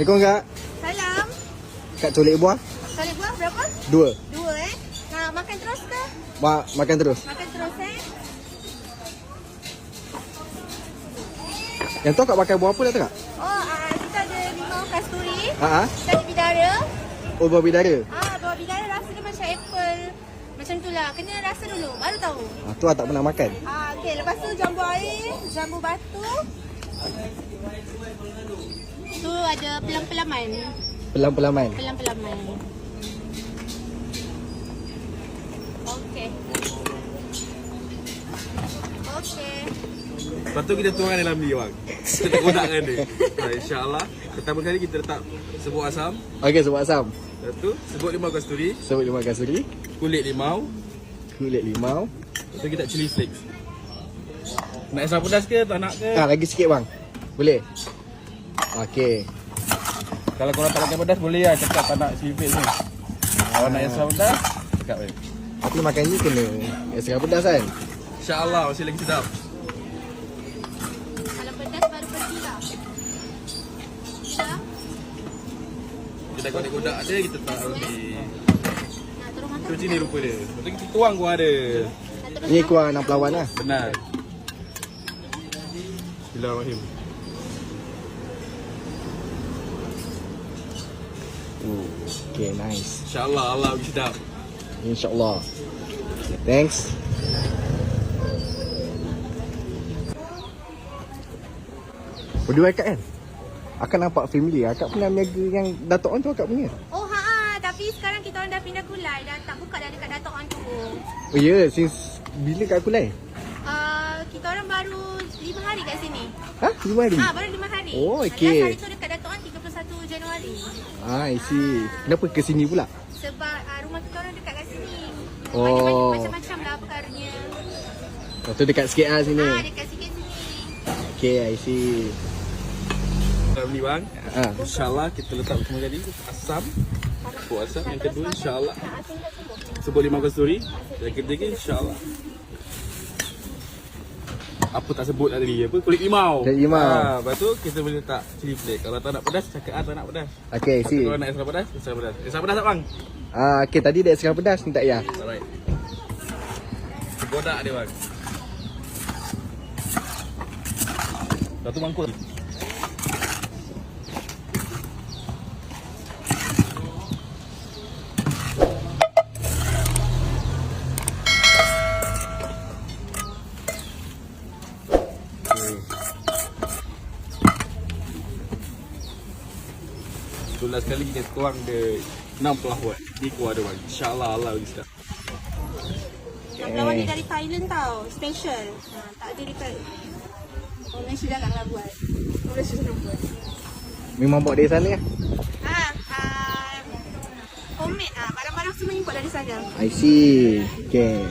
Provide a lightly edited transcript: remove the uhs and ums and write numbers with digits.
Assalamualaikum Kak. Salam. Kak colik buah? Kali buah berapa? 2. 2 Nak makan terus ke? Makan terus. Makan terus Yang tu Kak pakai buah apa dah tu Kak? Oh, kita ada limau kasturi. Ha. Kita ada bidara. Oh, buah bidara. Buah bidara rasa dia macam apple. Macam tu lah. Kena rasa dulu, baru tahu. Tu tak pernah makan. Okey, lepas tu jambu air, jambu batu. Tu ada pelam-pelaman. Pelam-pelaman. Pelam-pelaman. Okey. Okey. Lepas tu kita tuangkan dalam ni bang. Kita tak kodakkan dia. InsyaAllah. Pertama kali kita letak serbuk asam. Okey, sebut asam. Lepas tu serbuk limau kasturi. Sebut limau kasturi. Kulit limau. Kulit limau. Lepas tu kita chili flakes. Nak extra pedas ke? Tak nak ke? Lagi sikit bang. Boleh? Okey. Kalau korang tak makan pedas boleh lah cakap tak nak chili flakes ni. Kalau nak extra pedas, cakap je. Tapi makan ni kena extra pedas kan? InsyaAllah masih lagi sedap. Kalau pedas baru pergi lah. Kita dah kodak-kodak dia, kita tak di... Nak terus makan? Tu sini rupa dia. Lepas tu kita tuang kuah dia. Nak terus Ni makan? kuah 6 pelawan lah. Benar. Bismillahirrahmanirrahim. Okay, nice. InsyaAllah Allah bagi sedap. InsyaAllah. Thanks. Berdua akak kan? Akak nampak family. Akak pernah meniaga yang Dato' On tu akak punya. Oh tapi sekarang kita orang dah pindah kulai. Dah tak buka dah dekat Dato' On tu. Oh ya, since bila kat Kulai? Kita orang baru 5 hari kat sini. Ha? 5 hari? Baru 5 hari. Oh, okey. Last hari tu dekat Dato' On 31 Januari. I see. Kenapa ke sini pula? Sebab rumah kita orang dekat kat sini. Oh. Macam-macam lah perkaranya. Lepas tu dekat sikit lah sini. Dekat sikit sini. Okay, I see. Dalam ni bang. Ha. InsyaAllah kita letak pertama kali asam. Serbuk asam. Yang kedua insyaAllah serbuk limau kasturi. Yang ketiga insyaAllah apa tak sebut tadi, apa, kulit limau. Kulit limau. Lepas tu kita boleh letak chili flake. Kalau tak nak pedas cakap tak nak pedas. Okay, I see. Kalau nak extra pedas, extra pedas. Extra pedas tak bang? Okay, tadi dia extra pedas ni tak payah. Alright. Kodak dia bang. Satu mangkuk. Tu last kali kita tuang dia 6 pelawat. Ni kuah dia bang. InsyaAllah Allah bagi sedap. Lawan ni dari Thailand tau. Special. Tak ada dekat Malaysia dah nak buat. Malaysia dah buat. Memang bawa dari sana ya? Homemade barang-barang semua import dari sana. I see. Okay.